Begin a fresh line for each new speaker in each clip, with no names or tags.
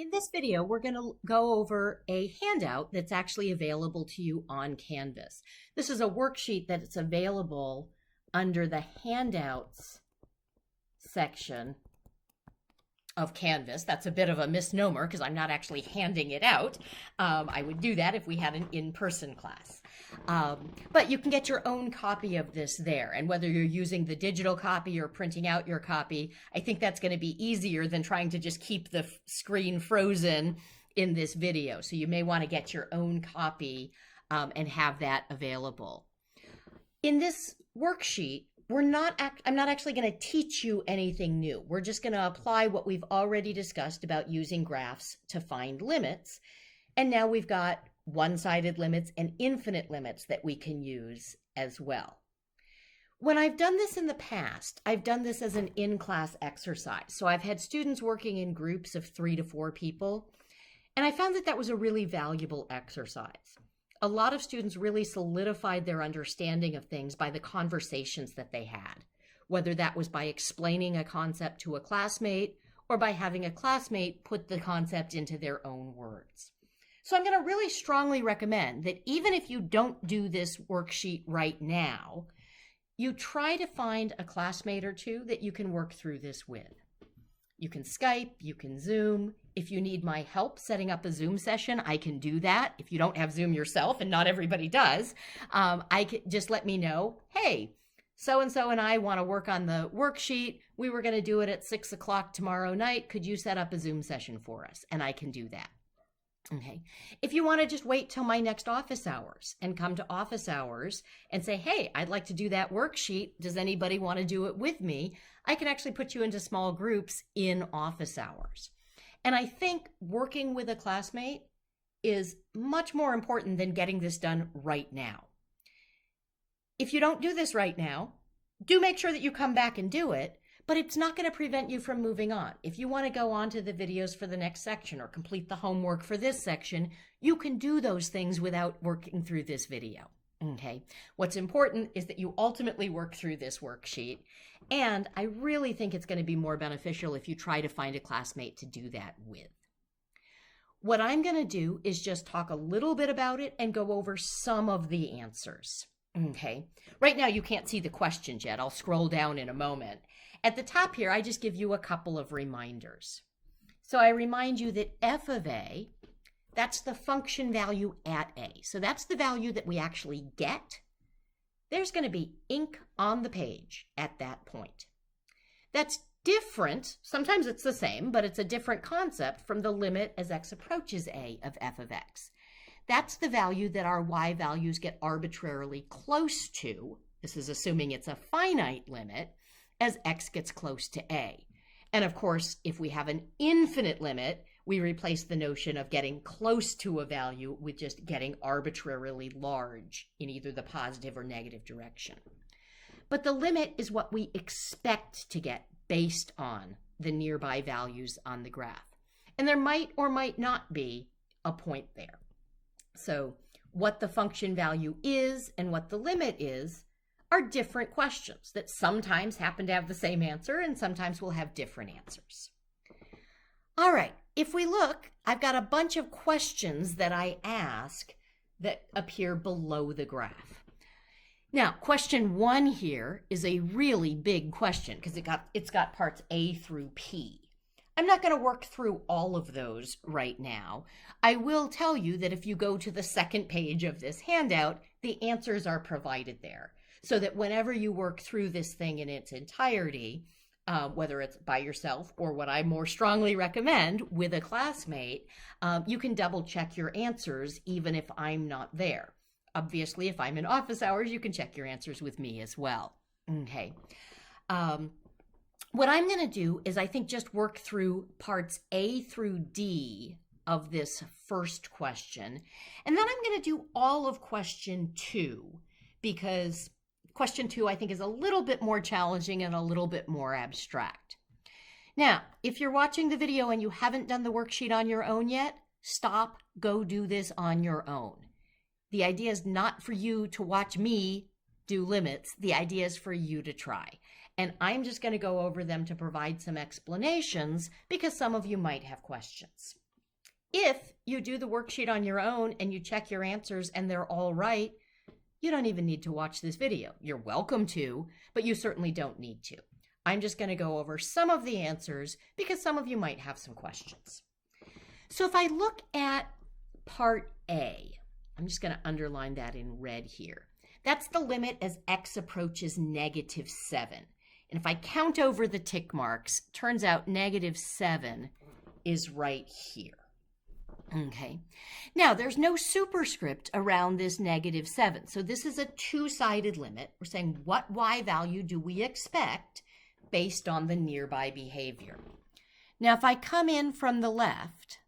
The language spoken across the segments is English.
In this video, we're going to go over a handout that's actually available to you on Canvas. This is a worksheet that's available under the Handouts section of Canvas. That's a bit of a misnomer because I'm not actually handing it out. I would do that if we had an in-person class. But you can get your own copy of this there. And whether you're using the digital copy or printing out your copy, I think that's going to be easier than trying to just keep the screen frozen in this video. So you may want to get your own copy and have that available. In this worksheet, I'm not actually going to teach you anything new. We're just going to apply what we've already discussed about using graphs to find limits. And now we've got one-sided limits and infinite limits that we can use as well. When I've done this in the past, I've done this as an in-class exercise. So I've had students working in groups of 3 to 4 people, and I found that that was a really valuable exercise. A lot of students really solidified their understanding of things by the conversations that they had, whether that was by explaining a concept to a classmate or by having a classmate put the concept into their own words. So I'm going to really strongly recommend that even if you don't do this worksheet right now, you try to find a classmate or two that you can work through this with. You can Skype, you can Zoom. If you need my help setting up a Zoom session, I can do that. If you don't have Zoom yourself, and not everybody does, just let me know, hey, so-and-so and I want to work on the worksheet. We were going to do it at 6 o'clock tomorrow night. Could you set up a Zoom session for us? And I can do that. Okay. If you want to just wait till my next office hours and come to office hours and say, hey, I'd like to do that worksheet. Does anybody want to do it with me? I can actually put you into small groups in office hours. And I think working with a classmate is much more important than getting this done right now. If you don't do this right now, do make sure that you come back and do it, but it's not going to prevent you from moving on. If you want to go on to the videos for the next section or complete the homework for this section, you can do those things without working through this video. Okay. What's important is that you ultimately work through this worksheet. And I really think it's going to be more beneficial if you try to find a classmate to do that with. What I'm going to do is just talk a little bit about it and go over some of the answers. Okay. Right now you can't see the questions yet. I'll scroll down in a moment. At the top here, I just give you a couple of reminders. So I remind you that f of a, that's the function value at a. So that's the value that we actually get. There's going to be ink on the page at that point. That's different. Sometimes it's the same, but it's a different concept from the limit as x approaches a of f of x. That's the value that our y values get arbitrarily close to. This is assuming it's a finite limit as x gets close to a. And of course, if we have an infinite limit, we replace the notion of getting close to a value with just getting arbitrarily large in either the positive or negative direction. But the limit is what we expect to get based on the nearby values on the graph. And there might or might not be a point there. So what the function value is and what the limit is are different questions that sometimes happen to have the same answer and sometimes will have different answers. All right, if we look, I've got a bunch of questions that I ask that appear below the graph. Now, question 1 here is a really big question because it's got parts A through P. I'm not going to work through all of those right now. I will tell you that if you go to the second page of this handout, the answers are provided there. So that whenever you work through this thing in its entirety, whether it's by yourself or what I more strongly recommend with a classmate, you can double check your answers even if I'm not there. Obviously, if I'm in office hours, you can check your answers with me as well. Okay. What I'm going to do is I think just work through parts A through D of this first question. And then I'm going to do all of question 2 because question 2, I think, is a little bit more challenging and a little bit more abstract. Now, if you're watching the video and you haven't done the worksheet on your own yet, stop, go do this on your own. The idea is not for you to watch me do limits. The idea is for you to try. And I'm just going to go over them to provide some explanations because some of you might have questions. If you do the worksheet on your own and you check your answers and they're all right, you don't even need to watch this video. You're welcome to, but you certainly don't need to. I'm just going to go over some of the answers because some of you might have some questions. So if I look at part A, I'm just going to underline that in red here. That's the limit as x approaches -7. And if I count over the tick marks, turns out -7 is right here. Okay, now there's no superscript around this -7. So this is a two-sided limit. We're saying what y value do we expect based on the nearby behavior. Now if I come in from the left,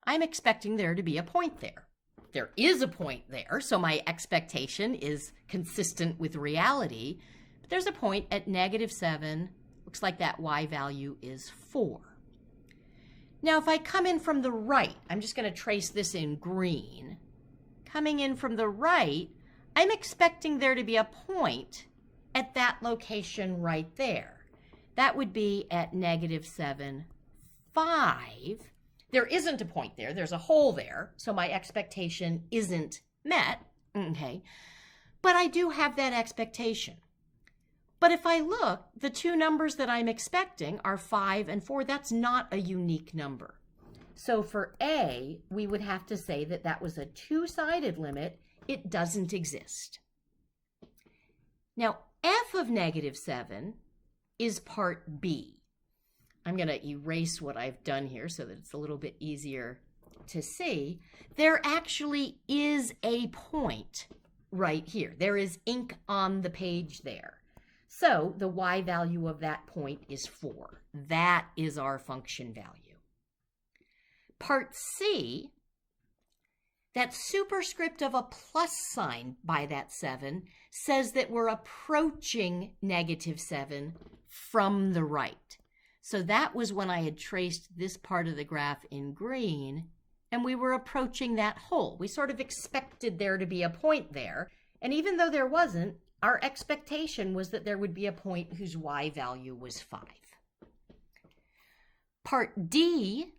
I'm expecting there to be a point there. There is a point there, so my expectation is consistent with reality. But there's a point at -7. Looks like that y value is 4. Now, if I come in from the right, I'm just going to trace this in green. Coming in from the right, I'm expecting there to be a point at that location right there. That would be at -7, 5. There isn't a point there. There's a hole there, so my expectation isn't met, okay? But I do have that expectation. But if I look, the two numbers that I'm expecting are 5 and 4. That's not a unique number. So for A, we would have to say that that was a two-sided limit. It doesn't exist. Now, f of -7 is part B. I'm going to erase what I've done here so that it's a little bit easier to see. There actually is a point right here. There is ink on the page there. So the y value of that point is 4. That is our function value. Part C, that superscript of a plus sign by that 7 says that we're approaching -7 from the right. So that was when I had traced this part of the graph in green, and we were approaching that hole. We sort of expected there to be a point there, and even though there wasn't, our expectation was that there would be a point whose y value was 5. Part D,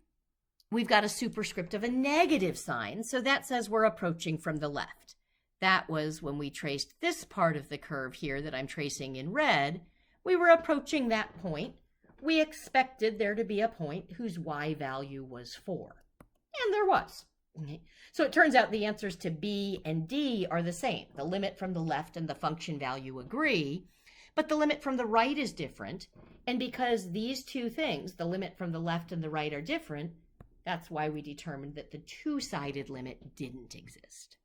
we've got a superscript of a negative sign, so that says we're approaching from the left. That was when we traced this part of the curve here that I'm tracing in red. We were approaching that point. We expected there to be a point whose y value was 4. And there was. Okay. So it turns out the answers to B and D are the same. The limit from the left and the function value agree, but the limit from the right is different. And because these two things, the limit from the left and the right, are different, that's why we determined that the two-sided limit didn't exist.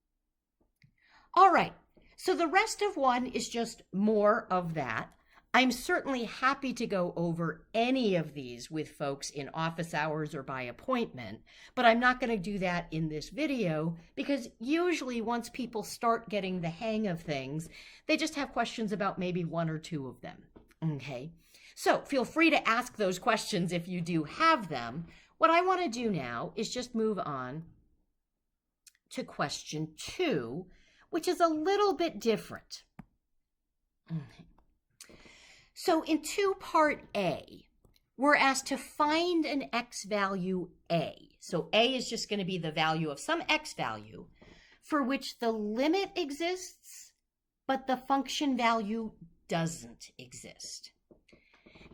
All right, so the rest of one is just more of that. I'm certainly happy to go over any of these with folks in office hours or by appointment, but I'm not going to do that in this video because usually once people start getting the hang of things, they just have questions about maybe one or two of them, okay? So feel free to ask those questions if you do have them. What I want to do now is just move on to question 2, which is a little bit different. Okay. So in part A, we're asked to find an x value A. So A is just going to be the value of some x value for which the limit exists, but the function value doesn't exist.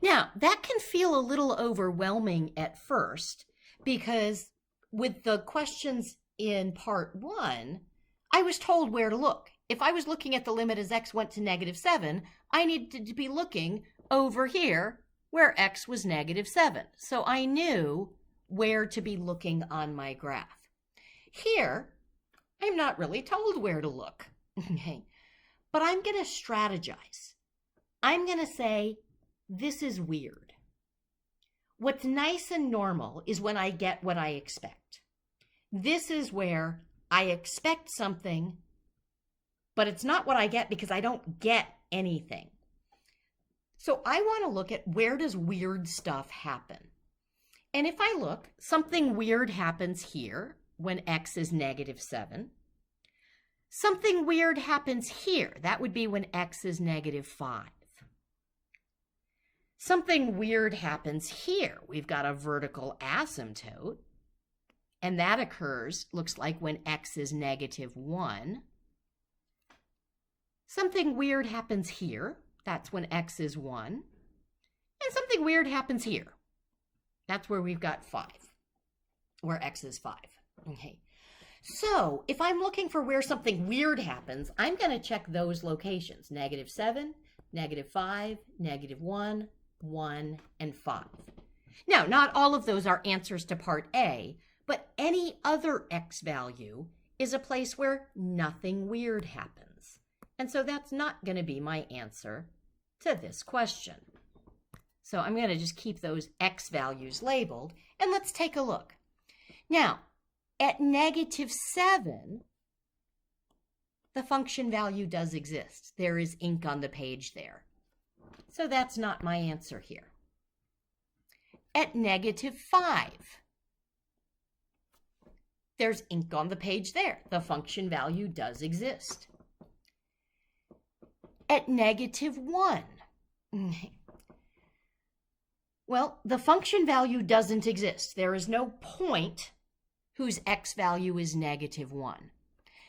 Now, that can feel a little overwhelming at first because with the questions in part 1, I was told where to look. If I was looking at the limit as x went to -7, I needed to be looking over here where x was -7. So I knew where to be looking on my graph. Here, I'm not really told where to look, okay? But I'm going to strategize. I'm going to say, this is weird. What's nice and normal is when I get what I expect. This is where I expect something, but it's not what I get because I don't get anything. So I want to look at where does weird stuff happen. And if I look, something weird happens here when x is -7. Something weird happens here. That would be when x is -5. Something weird happens here. We've got a vertical asymptote, and that occurs, looks like, when x is -1. Something weird happens here. That's when x is 1. And something weird happens here. That's where we've got 5, where x is 5. Okay. So if I'm looking for where something weird happens, I'm going to check those locations: -7, -5, -1, 1, and 5. Now, not all of those are answers to part A, but any other x value is a place where nothing weird happens. And so that's not going to be my answer to this question. So I'm going to just keep those x values labeled, and let's take a look. Now, at -7, the function value does exist. There is ink on the page there. So that's not my answer here. At -5, there's ink on the page there. The function value does exist. At -1, well, the function value doesn't exist. There is no point whose x value is -1.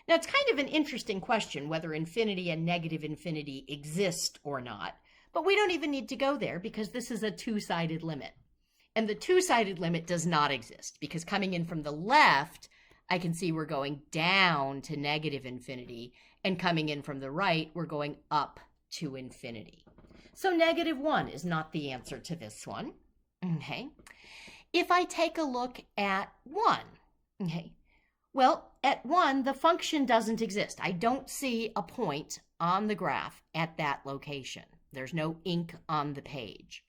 Now, it's kind of an interesting question whether infinity and negative infinity exist or not, but we don't even need to go there because this is a two-sided limit. And the two-sided limit does not exist because coming in from the left, I can see we're going down to negative infinity, and coming in from the right, we're going up to infinity. So -1 is not the answer to this one. Okay. If I take a look at 1, okay, well, at 1, the function doesn't exist. I don't see a point on the graph at that location. There's no ink on the page.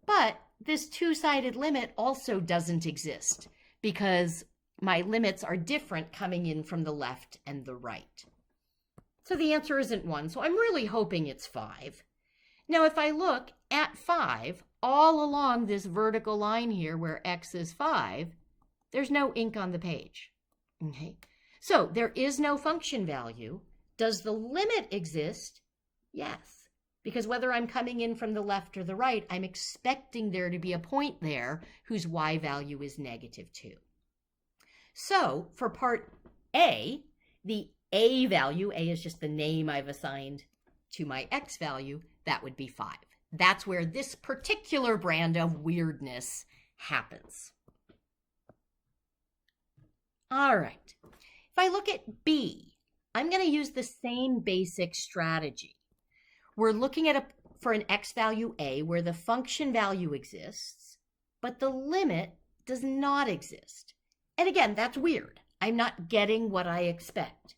But this two-sided limit also doesn't exist because my limits are different coming in from the left and the right. So the answer isn't 1, so I'm really hoping it's 5. Now, if I look at 5, all along this vertical line here where x is 5, there's no ink on the page. Okay, so there is no function value. Does the limit exist? Yes, because whether I'm coming in from the left or the right, I'm expecting there to be a point there whose y value is -2. So for part A, the A value, A is just the name I've assigned to my x value, that would be 5. That's where this particular brand of weirdness happens. All right, if I look at B, I'm going to use the same basic strategy. We're looking at for an x value A where the function value exists, but the limit does not exist. And again, that's weird. I'm not getting what I expect.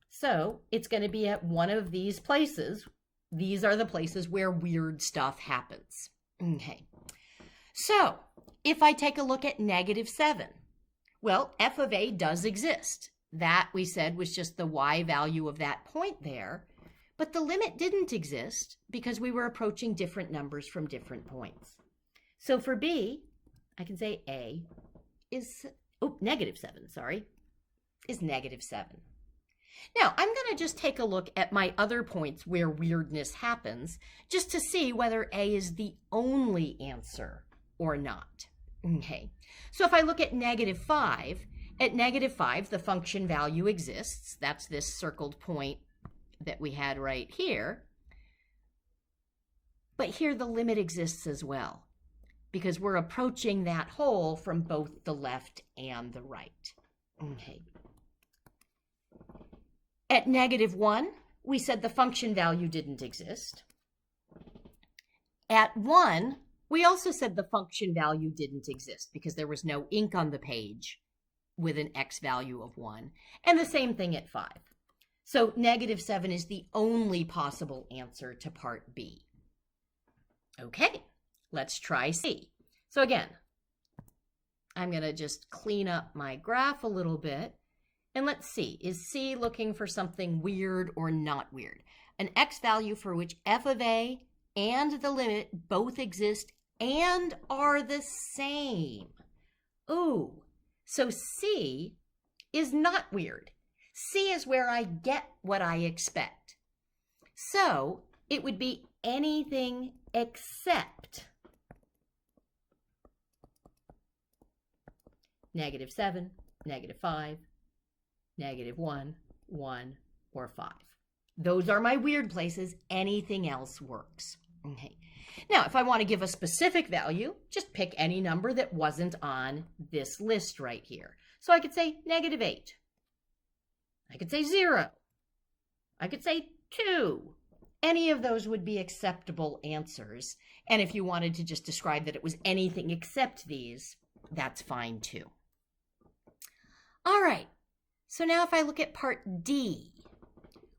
So it's going to be at one of these places. These are the places where weird stuff happens. Okay, so if I take a look at -7, well, f of A does exist. That, we said, was just the y value of that point there. But the limit didn't exist because we were approaching different numbers from different points. So for B, I can say A is, -7, sorry, is -7. Now, I'm going to just take a look at my other points where weirdness happens just to see whether A is the only answer or not. Okay, so if I look at -5, at -5, the function value exists. That's this circled point that we had right here. But here the limit exists as well because we're approaching that hole from both the left and the right. Okay. At -1, we said the function value didn't exist. At 1, we also said the function value didn't exist because there was no ink on the page with an x value of 1. And the same thing at 5. So -7 is the only possible answer to part B. Okay, let's try C. So again, I'm going to just clean up my graph a little bit. And let's see, is C looking for something weird or not weird? An x value for which f of A and the limit both exist and are the same. Ooh, so C is not weird. C is where I get what I expect. So it would be anything except -7, -5, -1, 1, or 5. Those are my weird places. Anything else works. Okay. Now, if I want to give a specific value, just pick any number that wasn't on this list right here. So I could say -8. I could say 0. I could say 2. Any of those would be acceptable answers. And if you wanted to just describe that it was anything except these, that's fine too. All right. So now if I look at part D,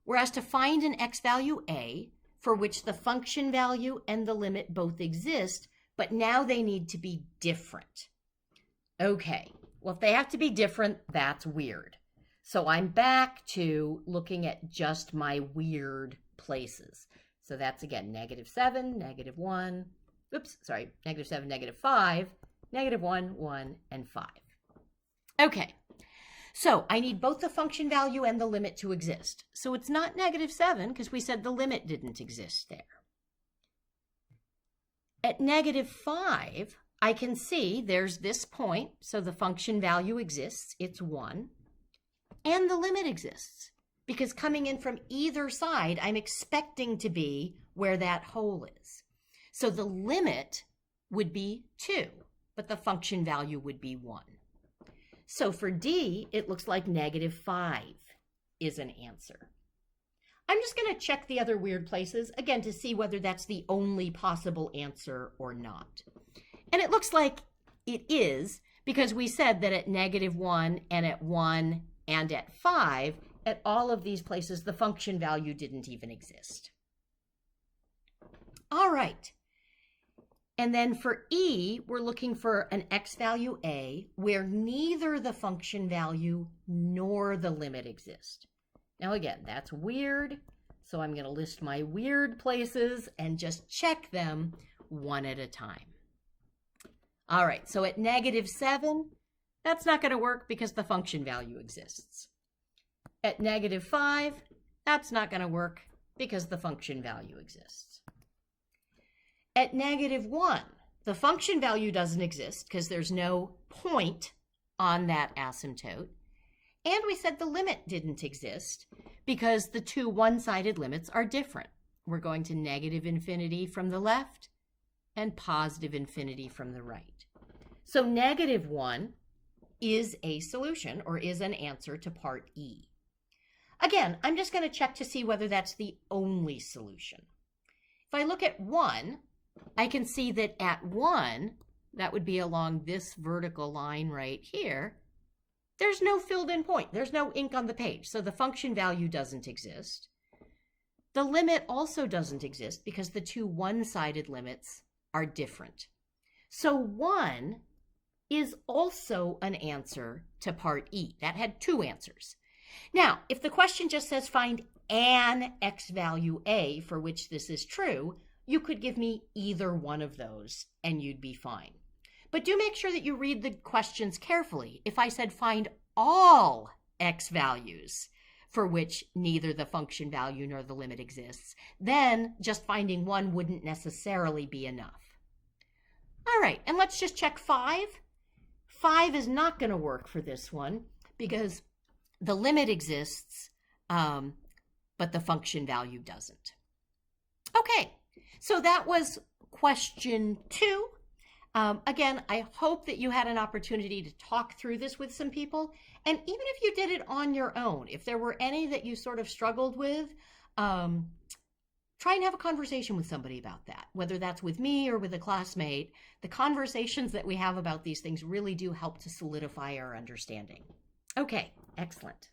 we're asked to find an x value a for which the function value and the limit both exist, but now they need to be different. Okay, well, if they have to be different, that's weird. So I'm back to looking at just my weird places. So that's, again, -7, -1, -7, -5, -1, 1, and 5. Okay. So I need both the function value and the limit to exist. So it's not -7 because we said the limit didn't exist there. At -5, I can see there's this point. So the function value exists. It's 1. And the limit exists because coming in from either side, I'm expecting to be where that hole is. So the limit would be 2, but the function value would be 1. So for D, it looks like -5 is an answer. I'm just going to check the other weird places, again, to see whether that's the only possible answer or not. And it looks like it is, because we said that at -1 and at 1 and at 5, at all of these places, the function value didn't even exist. All right. And then for E, we're looking for an x value a where neither the function value nor the limit exist. Now again, that's weird. So I'm going to list my weird places and just check them one at a time. All right, so at -7, that's not going to work because the function value exists. At -5, that's not going to work because the function value exists. At -1, the function value doesn't exist because there's no point on that asymptote. And we said the limit didn't exist because the two one-sided limits are different. We're going to -infinity from the left and +infinity from the right. So -1 is a solution or is an answer to part E. Again, I'm just going to check to see whether that's the only solution. If I look at 1, I can see that at 1, that would be along this vertical line right here, there's no filled in point. There's no ink on the page. So the function value doesn't exist. The limit also doesn't exist because the two one-sided limits are different. So 1 is also an answer to part E. That had 2 answers. Now, if the question just says find an x value a for which this is true, you could give me either one of those and you'd be fine. But do make sure that you read the questions carefully. If I said find all x values for which neither the function value nor the limit exists, then just finding one wouldn't necessarily be enough. All right, and let's just check 5. 5 is not going to work for this one because the limit exists, but the function value doesn't. Okay, so that was question 2. Again, I hope that you had an opportunity to talk through this with some people. And even if you did it on your own, if there were any that you sort of struggled with, try and have a conversation with somebody about that, whether that's with me or with a classmate. The conversations that we have about these things really do help to solidify our understanding. Okay, excellent.